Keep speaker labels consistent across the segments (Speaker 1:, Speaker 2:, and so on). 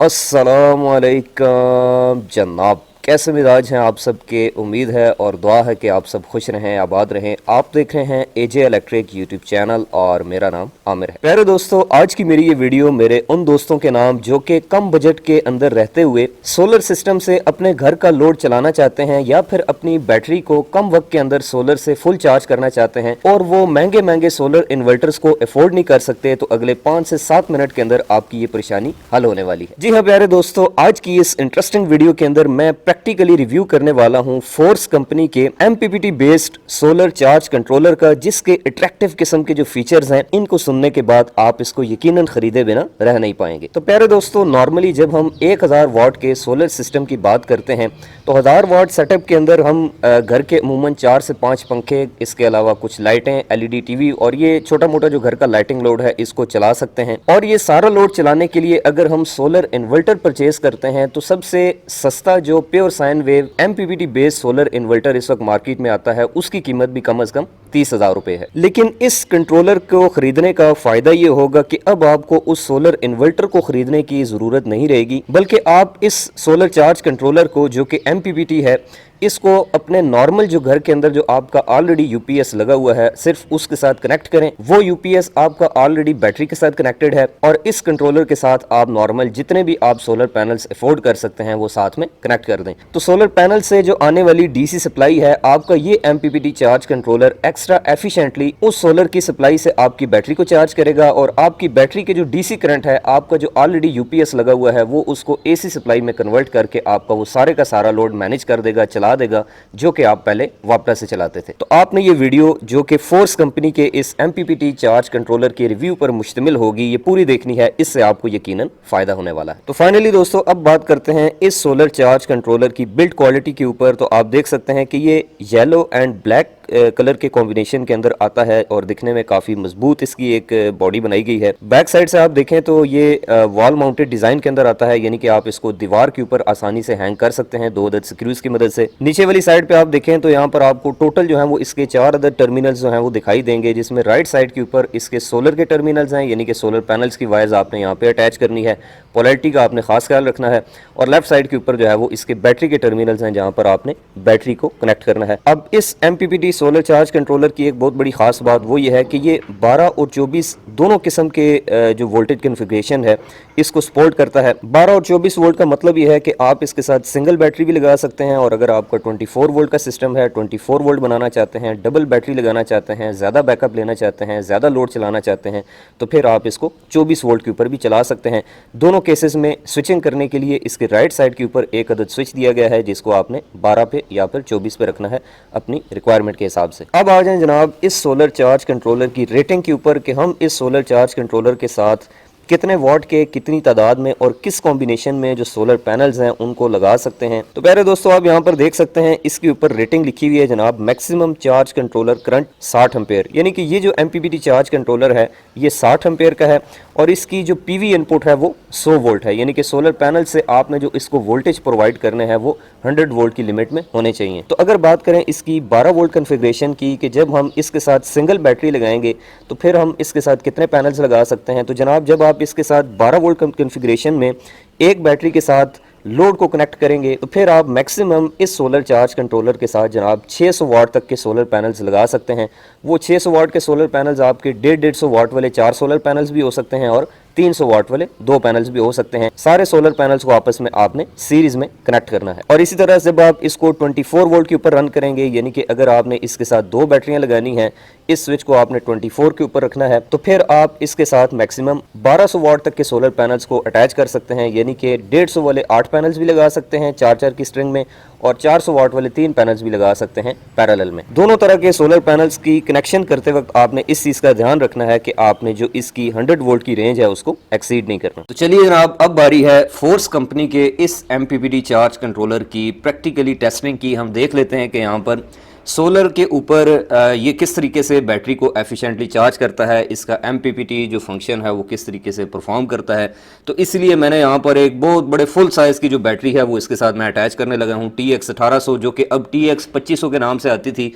Speaker 1: अस्सलामुअलैकुम जनाब, कैसे मिजाज हैं आप सबके। उम्मीद है और दुआ है कि आप सब खुश रहें, आबाद रहें। आप देख रहे हैं एजे इलेक्ट्रिक यूट्यूब चैनल और मेरा नाम आमिर है। प्यारे दोस्तों, आज की मेरी ये वीडियो मेरे उन दोस्तों के नाम जो कि कम बजट के अंदर रहते हुए सोलर सिस्टम से अपने घर का लोड चलाना चाहते हैं या फिर अपनी बैटरी को कम वक्त के अंदर सोलर से फुल चार्ज करना चाहते हैं और वो महंगे महंगे सोलर इन्वर्टर्स को अफोर्ड नहीं कर सकते। तो अगले 5 से 7 मिनट के अंदर आपकी ये परेशानी हल होने वाली है। जी हाँ प्यारे दोस्तों, आज की इस इंटरेस्टिंग वीडियो के अंदर मैं प्रैक्टिकली रिव्यू करने वाला हूं फोर्स कंपनी के MPPT based solar charge controller का, जिसके अट्रैक्टिव किस्म के जो फीचर्स हैं इनको सुनने के बाद आप इसको यकीनन खरीदे बिना रह नहीं पाएंगे। तो प्यारे दोस्तों, नॉर्मली जब हम 1000 वाट के सोलर सिस्टम की बात करते हैं तो 1000 वाट सेटअप के अंदर हम घर के अमूमन 4 से 5 पंखे, इसके अलावा कुछ लाइटें, एलईडी टीवी और ये छोटा मोटा जो घर का लाइटिंग लोड है इसको चला सकते हैं। और ये सारा लोड चलाने के लिए अगर हम सोलर इन्वर्टर परचेज करते हैं तो सबसे सस्ता जो pure sine wave MPPT based solar inverter इस वक्त मार्केट में आता है उसकी कीमत भी कम से कम 30,000 रुपए है। लेकिन इस कंट्रोलर को खरीदने का फायदा ये होगा कि अब आपको उस सोलर इन्वर्टर को खरीदने की जरूरत नहीं रहेगी, बल्कि आप इस सोलर चार्ज कंट्रोलर को जो कि एमपीपीटी है इसको अपने नॉर्मल जो घर के अंदर जो आपका ऑलरेडी यूपीएस लगा हुआ है सिर्फ उसके साथ कनेक्ट करें। वो यूपीएस आपका ऑलरेडी बैटरी के साथ कनेक्टेड है और इस कंट्रोलर के साथ आप नॉर्मल जितने भी आप सोलर पैनल्स अफोर्ड कर सकते हैं वो साथ में कनेक्ट कर दें। तो सोलर पैनल से जो आने वाली डीसी सप्लाई है, आपका ये MPPT charge controller extra efficiently उस सोलर की सप्लाई से आपकी बैटरी को चार्ज करेगा और आपकी बैटरी के जो डीसी करंट है, आपका जो ऑलरेडी यूपीएस लगा हुआ है, वो उसको एसी सप्लाई में कन्वर्ट करके आपका वो सारे का सारा लोड मैनेज कर देगा, चला देगा, जो कि आप पहले वापस से चलाते थे। तो आपने ये वीडियो जो कि फोर्स कंपनी के इस एमपीपीटी चार्ज कंट्रोलर के रिव्यू पर मुश्तमिल होगी, ये पूरी देखनी है, इससे आपको यकीनन फायदा होने वाला है। तो फाइनली दोस्तों, अब बात करते हैं इस सोलर चार्ज कंट्रोलर की बिल्ड क्वालिटी के ऊपर। तो आप देख सकते हैं कि ये येलो एंड ब्लैक कलर के कॉम्बिनेशन के अंदर आता है और दिखने में काफी मजबूत इसकी एक बॉडी बनाई गई है। बैक साइड से आप देखें तो ये वॉल माउंटेड डिजाइन के अंदर आता है, यानी कि आप इसको दीवार के ऊपर आसानी से हैंग कर सकते हैं 2 अदद स्क्रूज की मदद से। नीचे वाली साइड पे आप देखें तो यहाँ पर आपको टोटल जो है वो इसके 4 अदद टर्मिनल्स जो है वो दिखाई देंगे, जिसमें राइट साइड के ऊपर इसके सोलर के टर्मिनल्स हैं, यानी कि सोलर पैनल्स की वायर्स आपने यहाँ पे अटैच करनी है, पोलैरिटी का आपने खास ख्याल रखना है। और लेफ्ट साइड के ऊपर जो है वो इसके बैटरी के टर्मिनल्स हैं, जहाँ पर आपने बैटरी को कनेक्ट करना है। अब इस एमपीपीटी सोलर चार्ज कंट्रोलर की एक बहुत बड़ी खास बात वो ये है कि ये 12 और 24 दोनों किस्म के जो वोल्टेज कन्फिग्रेशन है इसको सपोर्ट करता है। 12 और 24 वोल्ट का मतलब ये है कि आप इसके साथ सिंगल बैटरी भी लगा सकते हैं, और अगर आपका 24 वोल्ट का सिस्टम है, 24 वोल्ट बनाना चाहते हैं, डबल बैटरी लगाना चाहते हैं, ज़्यादा बैकअप लेना चाहते हैं, ज़्यादा लोड चलाना चाहते हैं, तो फिर आप इसको 24 वोल्ट के ऊपर भी चला सकते हैं। दोनों केसेस में स्विचिंग करने के लिए इसके राइट साइड के ऊपर एक अदद स्विच दिया गया है, जिसको आपने 12 पे या फिर 24 पे रखना है अपनी रिक्वायरमेंट के हिसाब से। अब आ जाए जनाब इस सोलर चार्ज कंट्रोलर की रेटिंग के ऊपर कि हम इस सोलर चार्ज कंट्रोलर के साथ कितने वाट के, कितनी तादाद में और किस कॉम्बिनेशन में जो सोलर पैनल्स हैं उनको लगा सकते हैं। तो प्यारे दोस्तों, आप यहाँ पर देख सकते हैं इसके ऊपर रेटिंग लिखी हुई है जनाब, maximum charge controller current 60 ampere, यानी कि ये जो एमपीपीटी चार्ज कंट्रोलर है ये 60 एम्पेयर का है और इसकी जो पीवी इनपुट है वो 100 वोल्ट है, यानी कि सोलर पैनल से आपने जो इसको वोल्टेज प्रोवाइड करने हैं वो 100 वोल्ट की लिमिट में होने चाहिए। तो अगर बात करें इसकी 12 वोल्ट कन्फिग्रेशन की कि जब हम इसके साथ सिंगल बैटरी लगाएंगे तो फिर हम इसके साथ कितने पैनल्स लगा सकते हैं, तो जनाब जब आप इसके साथ 12 वोल्ट कन्फिग्रेशन में एक बैटरी के साथ लोड को कनेक्ट करेंगे तो फिर आप मैक्सिमम इस सोलर चार्ज कंट्रोलर के साथ जनाब 600 वाट तक के सोलर पैनल्स लगा सकते हैं। वो 600 वाट के सोलर पैनल्स आपके 150 वाट वाले 4 सोलर पैनल्स भी हो सकते हैं और 300 वाट वाले 2 पैनल्स भी हो सकते हैं। सारे सोलर पैनल्स को आपस में आपने सीरीज में कनेक्ट करना है। और इसी तरह जब आप इसको 24 वोल्ट के ऊपर रन करेंगे, यानी कि अगर आपने इसके साथ 2 बैटरियां लगानी हैं, इस स्विच को आपने 24 के ऊपर रखना है, तो फिर आप इसके साथ मैक्सिमम 1200 वाट तक के सोलर पैनल्स को अटैच कर सकते हैं, यानी कि 150 वाले 8 पैनल्स भी लगा सकते हैं 4-4 की स्ट्रिंग में और 400 वाट वाले 3 पैनल्स भी लगा सकते हैं पैरेलल में। दोनों तरह के सोलर पैनल्स की कनेक्शन करते वक्त आपने इस चीज़ का ध्यान रखना है कि आपने जो इसकी 100 वोल्ट की रेंज है उसको एक्सीड नहीं करना। तो चलिए जनाब, अब बारी है फोर्स कंपनी के इस एमपीपीटी चार्ज कंट्रोलर की प्रैक्टिकली टेस्टिंग की। हम देख लेते हैं कि यहाँ पर सोलर के ऊपर ये किस तरीके से बैटरी को एफिशिएंटली चार्ज करता है, इसका MPPT जो फंक्शन है वो किस तरीके से परफॉर्म करता है। तो इसलिए मैंने यहाँ पर एक बहुत बड़े फुल साइज़ की जो बैटरी है वो इसके साथ मैं अटैच करने लगा हूँ, TX 1800, जो कि अब TX 2500 के नाम से आती थी।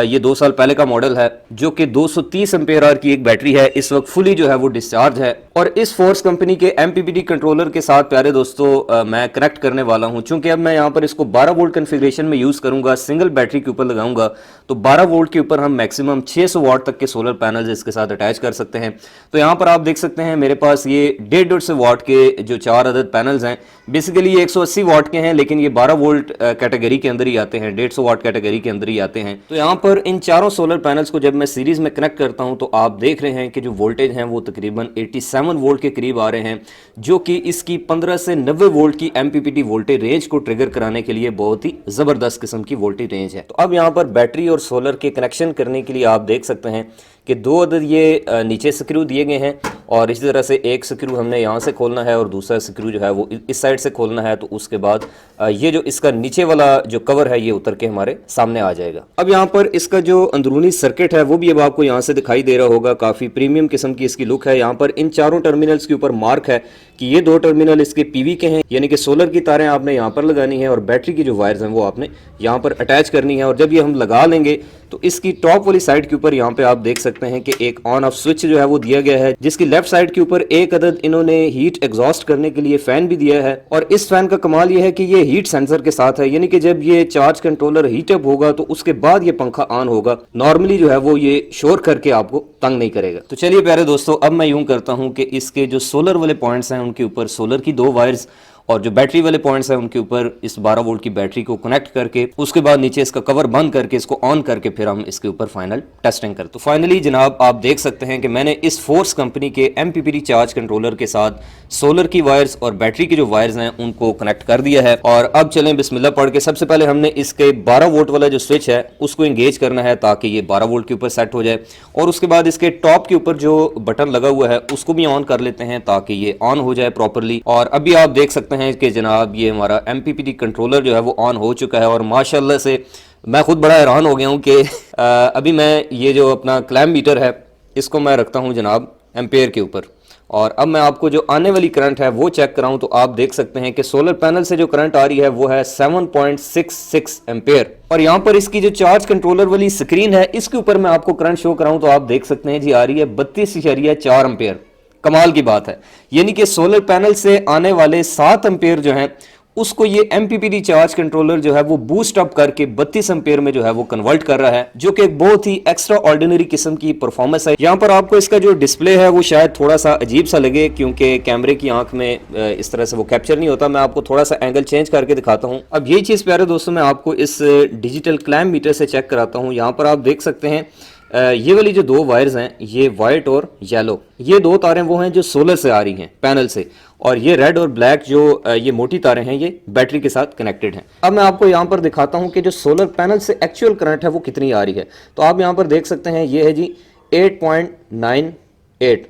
Speaker 1: ये 2 साल पहले का मॉडल है, जो कि 230 एम्पेयर आवर की एक बैटरी है। इस वक्त फुली जो है वो डिस्चार्ज है और इस फोर्स कंपनी के MPPT कंट्रोलर के साथ प्यारे दोस्तों मैं कनेक्ट करने वाला हूं। चूंकि अब मैं यहां पर इसको 12 वोल्ट कॉन्फ़िगरेशन में यूज करूंगा, सिंगल बैटरी के ऊपर लगाऊंगा, तो 12 वोल्ट के ऊपर हम मैक्सिमम 600 वाट तक के सोलर पैनल्स इसके साथ अटैच कर सकते हैं। तो यहां पर आप देख सकते हैं मेरे पास ये 150 वाट के जो 4 अदद पैनल्स हैं। बेसिकली ये 180 वाट के हैं, लेकिन ये 12 वोल्ट कैटेगरी के अंदर ही आते हैं, 150 वाट कैटेगरी के अंदर ही आते हैं। तो यहाँ पर इन चारों सोलर पैनल्स को जब मैं सीरीज में कनेक्ट करता हूं तो आप देख रहे हैं कि जो वोल्टेज हैं वो तकरीबन 87 वोल्ट के करीब आ रहे हैं, जो कि इसकी 15 से 90 वोल्ट की MPPT वोल्टेज रेंज को ट्रिगर कराने के लिए बहुत ही जबरदस्त किस्म की वोल्टेज रेंज है। तो अब यहाँ पर बैटरी और सोलर के कनेक्शन करने के लिए आप देख सकते हैं कि 2 अदद ये नीचे स्क्रू दिए गए हैं और इसी तरह से एक स्क्रू हमने यहाँ से खोलना है और दूसरा स्क्रू जो है वो इस साइड से खोलना है। तो उसके बाद ये जो इसका नीचे वाला जो कवर है ये उतर के हमारे सामने आ जाएगा। अब यहाँ पर इसका जो अंदरूनी सर्किट है वो भी अब आपको यहाँ से दिखाई दे रहा होगा। काफ़ी प्रीमियम किस्म की इसकी लुक है। यहाँ पर इन चारों टर्मिनल्स के ऊपर मार्क है कि ये 2 टर्मिनल इसके PV के हैं, यानी कि सोलर की तारें आपने यहाँ पर लगानी है और बैटरी की जो वायर्स हैं वो आपने यहाँ पर अटैच करनी है। और जब ये हम लगा लेंगे तो इसकी टॉप वाली साइड के ऊपर यहाँ पे आप देख सकते हैं कि एक ऑन ऑफ स्विच जो है वो दिया गया है, जिसकी लेफ्ट साइड के ऊपर एक अदद इन्होंने हीट एग्जॉस्ट करने के लिए फैन भी दिया है। और इस फैन का कमाल ये है कि ये हीट सेंसर के साथ है, यानी कि जब ये चार्ज कंट्रोलर हीट अप होगा तो उसके बाद ये पंखा ऑन होगा। नॉर्मली जो है वो ये शोर करके आपको तंग नहीं करेगा। तो चलिए प्यारे दोस्तों, अब मैं यूं करता हूं कि इसके जो सोलर वाले पॉइंट्स हैं उनके ऊपर सोलर की 2 वायर्स और जो बैटरी वाले पॉइंट्स हैं उनके ऊपर इस 12 वोल्ट की बैटरी को कनेक्ट करके उसके बाद नीचे इसका कवर बंद करके इसको ऑन करके फिर हम इसके ऊपर फाइनल टेस्टिंग करते हैं। तो फाइनली जनाब आप देख सकते हैं कि मैंने इस फोर्स कंपनी के MPPT चार्ज कंट्रोलर के साथ सोलर की वायर्स और बैटरी की जो वायर्स हैं उनको कनेक्ट कर दिया है। और अब चलें बिस्मिल्लाह पढ़ के। सबसे पहले हमने इसके 12 वोल्ट वाला जो स्विच है उसको एंगेज करना है ताकि ये 12 वोल्ट के ऊपर सेट हो जाए, और उसके बाद इसके टॉप के ऊपर जो बटन लगा हुआ है उसको भी ऑन कर लेते हैं ताकि ये ऑन हो जाए प्रॉपरली। और अभी आप देख सकते हैं कि जनाब ये हमारा MPPT कंट्रोलर जो है वो ऑन हो चुका है। और माशाल्लाह से मैं खुद बड़ा हैरान हो गया हूँ कि अभी मैं ये जो अपना क्लैम मीटर है इसको मैं रखता हूँ जनाब एम्पेयर के ऊपर, और अब मैं आपको जो आने वाली करंट है वो चेक कराऊं तो आप देख सकते हैं कि सोलर पैनल से जो करंट आ रही है वो है 7.66 एम्पेयर। और यहाँ पर इसकी जो चार्ज कंट्रोलर वाली स्क्रीन है इसके ऊपर मैं आपको करंट शो कराऊं तो आप देख सकते हैं जी आ रही है 32.4 एम्पेयर। कमाल की बात है, यानी कि सोलर पैनल से आने वाले 7 एम्पेयर जो हैं उसको ये MPPT चार्ज कंट्रोलर जो है वो बूस्ट अप करके 32 एम्पेयर में जो है वो कन्वर्ट कर रहा है, जो कि एक बहुत ही एक्स्ट्रा ऑर्डिनरी किस्म की परफॉर्मेंस है। यहाँ पर आपको इसका जो डिस्प्ले है वो शायद थोड़ा सा अजीब सा लगे क्योंकि कैमरे की आंख में इस तरह से वो कैप्चर नहीं होता। मैं आपको थोड़ा सा एंगल चेंज करके दिखाता हूँ। अब यही चीज़ प्यारे दोस्तों मैं आपको इस डिजिटल क्लैम मीटर से चेक कराता हूँ। यहाँ पर आप देख सकते हैं ये वाली जो 2 वायर्स हैं ये वाइट और येलो, ये 2 तारें वो हैं जो सोलर से आ रही हैं पैनल से, और ये रेड और ब्लैक जो ये मोटी तारें हैं ये बैटरी के साथ कनेक्टेड हैं। अब मैं आपको यहाँ पर दिखाता हूँ कि जो सोलर पैनल से एक्चुअल करंट है वो कितनी आ रही है। तो आप यहाँ पर देख सकते हैं ये है जी 8.98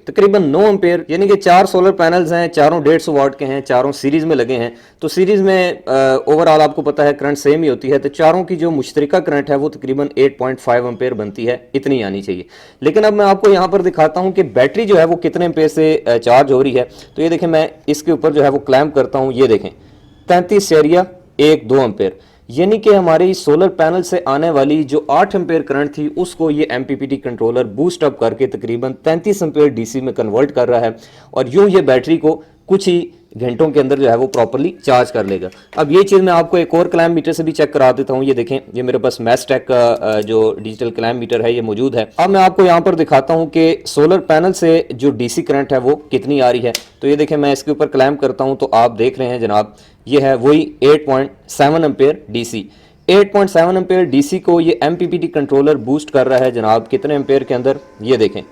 Speaker 1: तकरीबन 9 एम्पेयर, यानी कि 4 सोलर पैनल्स हैं, चारों 150 वाट के हैं, चारों सीरीज में लगे हैं। तो सीरीज में ओवरऑल आपको पता है करंट सेम ही होती है, तो चारों की जो मुश्तरका करंट है वो तकरीबन 8.5 एम्पेयर बनती है, इतनी आनी चाहिए। लेकिन अब मैं आपको यहाँ पर दिखाता हूँ कि बैटरी जो है वो कितने एम्पेयर से चार्ज हो रही है। तो ये देखें, मैं इसके ऊपर जो है वो क्लैम्प करता हूँ, ये देखें 33.12 एम्पेयर, यानी कि हमारी सोलर पैनल से आने वाली जो 8 एम्पेयर करंट थी उसको ये MPPT कंट्रोलर बूस्ट अप करके तकरीबन 33 एम्पेयर DC में कन्वर्ट कर रहा है, और यूं ये बैटरी को कुछ ही घंटों के अंदर जो है वो प्रॉपर्ली चार्ज कर लेगा। अब ये चीज़ मैं आपको एक और क्लैम मीटर से भी चेक करा देता हूँ। ये देखें, ये मेरे पास मैस्टेक का जो डिजिटल क्लैम मीटर है ये मौजूद है। अब मैं आपको यहाँ पर दिखाता हूँ कि सोलर पैनल से जो DC करंट है वो कितनी आ रही है। तो ये देखें, मैं इसके ऊपर क्लैम करता हूँ तो आप देख रहे हैं जनाब ये है वही 8.7 एम्पेयर DC। 8.7 एम्पेयर DC को ये MPPT कंट्रोलर बूस्ट कर रहा है जनाब कितने एम्पेयर के अंदर, ये देखें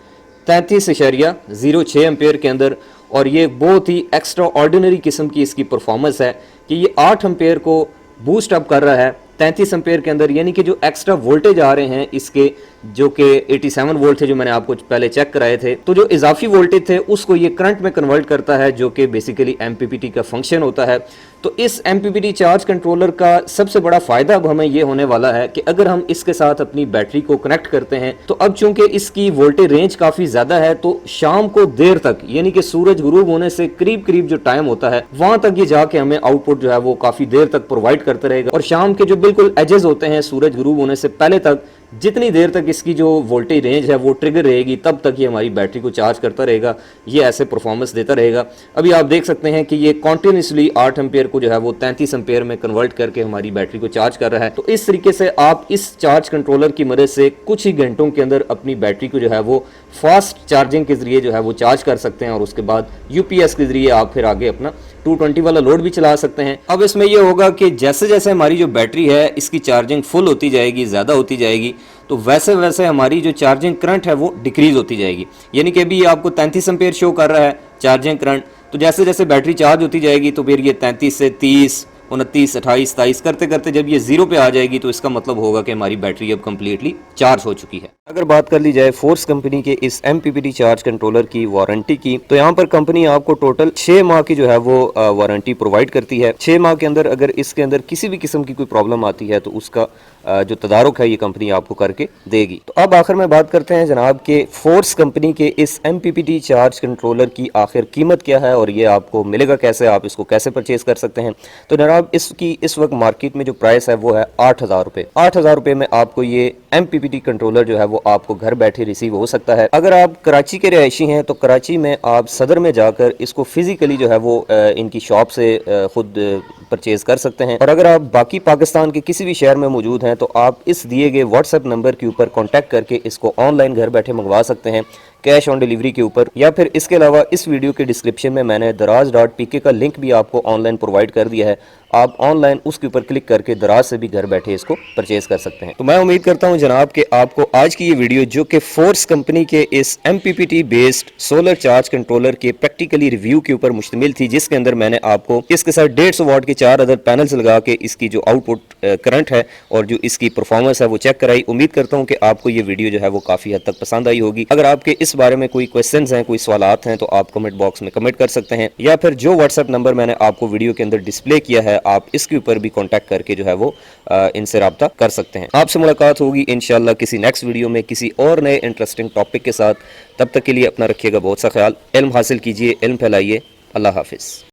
Speaker 1: 33.06 एम्पेयर के अंदर। और ये बहुत ही एक्स्ट्रा ऑर्डिनरी किस्म की इसकी परफॉर्मेंस है कि ये 8 एम्पेयर को बूस्ट अप कर रहा है 33 एम्पेयर के अंदर, यानी कि जो एक्स्ट्रा वोल्टेज आ रहे हैं इसके, जो कि 87 वोल्ट थे जो मैंने आपको पहले चेक कराए थे, तो जो इजाफी वोल्टेज थे उसको ये करंट में कन्वर्ट करता है, जो कि बेसिकली एमपीपीटी का फंक्शन होता है। तो इस एमपीपीटी चार्ज कंट्रोलर का सबसे बड़ा फायदा अब हमें ये होने वाला है कि अगर हम इसके साथ अपनी बैटरी को कनेक्ट करते हैं तो अब चूंकि इसकी वोल्टेज रेंज काफी ज्यादा है, तो शाम को देर तक, यानी कि सूरज गुरूब होने से करीब करीब जो टाइम होता है वहां तक ये जाके हमें आउटपुट जो है वो काफी देर तक प्रोवाइड करता रहेगा। और शाम के जो बिल्कुल एजेस होते हैं सूरज गुरूब होने से पहले तक, जितनी देर तक इसकी जो वोल्टेज रेंज है वो ट्रिगर रहेगी, तब तक ये हमारी बैटरी को चार्ज करता रहेगा, ये ऐसे परफॉर्मेंस देता रहेगा। अभी आप देख सकते हैं कि ये कॉन्टिन्यूसली 8 एम्पेयर को जो है वो 33 एम्पेयर में कन्वर्ट करके हमारी बैटरी को चार्ज कर रहा है। तो इस तरीके से आप इस चार्ज कंट्रोलर की मदद से कुछ ही घंटों के अंदर अपनी बैटरी को जो है वो फास्ट चार्जिंग के जरिए जो है वो चार्ज कर सकते हैं, और उसके बाद यूपीएस के जरिए आप फिर आगे अपना 220 वाला लोड भी चला सकते हैं। अब इसमें यह होगा कि जैसे जैसे हमारी जो बैटरी है इसकी चार्जिंग फुल होती जाएगी, ज़्यादा होती जाएगी, तो वैसे वैसे हमारी जो चार्जिंग करंट है वो डिक्रीज होती जाएगी। यानी कि अभी आपको 33 एम्पेयर शो कर रहा है चार्जिंग करंट, तो जैसे जैसे बैटरी चार्ज होती जाएगी तो फिर ये 33 से 30, 29, 28, 27 करते करते जब ये 0 पे आ जाएगी तो इसका मतलब होगा कि हमारी बैटरी अब कंप्लीटली चार्ज हो चुकी है। अगर बात कर ली जाए फोर्स कंपनी के इस एमपीपीटी चार्ज कंट्रोलर की वारंटी की, तो यहाँ पर कंपनी आपको टोटल 6 माह की जो है वो वारंटी प्रोवाइड करती है। 6 माह के अंदर अगर इसके अंदर किसी भी किस्म की कोई प्रॉब्लम आती है तो उसका जो तदारुक है ये कंपनी आपको करके देगी। तो अब आखिर में बात करते हैं जनाब के फोर्स कंपनी के इस एमपीपीटी चार्ज कंट्रोलर की आखिर कीमत क्या है और ये आपको मिलेगा कैसे, आप इसको कैसे परचेज कर सकते हैं। तो जनाब इसकी इस वक्त मार्केट में जो प्राइस है वो है 8,000 रुपये। 8,000 रुपये में आपको ये एमपीपीटी कंट्रोलर जो है वो आपको घर बैठे रिसीव हो सकता है। अगर आप कराची के रहायशी हैं तो कराची में आप सदर में जाकर इसको फिजिकली जो है वो इनकी शॉप से खुद परचेज कर सकते हैं। और अगर आप बाकी पाकिस्तान के किसी भी शहर में मौजूद हैं तो आप इस दिए गए व्हाट्सएप नंबर के ऊपर कॉन्टैक्ट करके इसको ऑनलाइन घर बैठे मंगवा सकते हैं कैश ऑन डिलीवरी के ऊपर, या फिर इसके अलावा इस वीडियो के डिस्क्रिप्शन में मैंने दराज.pk का लिंक भी आपको ऑनलाइन प्रोवाइड कर दिया है। आप ऑनलाइन उसके ऊपर क्लिक करके दराज से भी घर बैठे इसको परचेज कर सकते हैं। तो मैं उम्मीद करता हूं जनाब कि आपको आज की ये वीडियो, जो कि फोर्स कंपनी के इस MPPT based solar charge controller के प्रैक्टिकली रिव्यू के ऊपर मुश्तमिल थी, जिसके अंदर मैंने आपको इसके साथ 150 वाट के 4 अदर पैनल्स लगा के इसकी जो आउटपुट करंट है और जो इसकी परफॉर्मेंस है वो चेक कराई। उम्मीद करता हूँ कि आपको ये वीडियो जो है वो काफ़ी हद तक पसंद आई होगी। अगर आपके इस बारे में कोई क्वेश्चंस हैं, कोई सवालात हैं, तो आप कमेंट बॉक्स में कमेंट कर सकते हैं, या फिर जो व्हाट्सएप नंबर मैंने आपको वीडियो के अंदर डिस्प्ले किया है आप इसके ऊपर भी कांटेक्ट करके जो है वो इनसे राब्ता कर सकते हैं। आपसे मुलाकात होगी इंशाल्लाह किसी नेक्स्ट वीडियो में किसी और नए इंटरेस्टिंग टॉपिक के साथ। तब तक के लिए अपना रखिएगा बहुत सा ख्याल। इल्म हासिल कीजिए, इल्म फैलाइए। अल्लाह हाफिज़।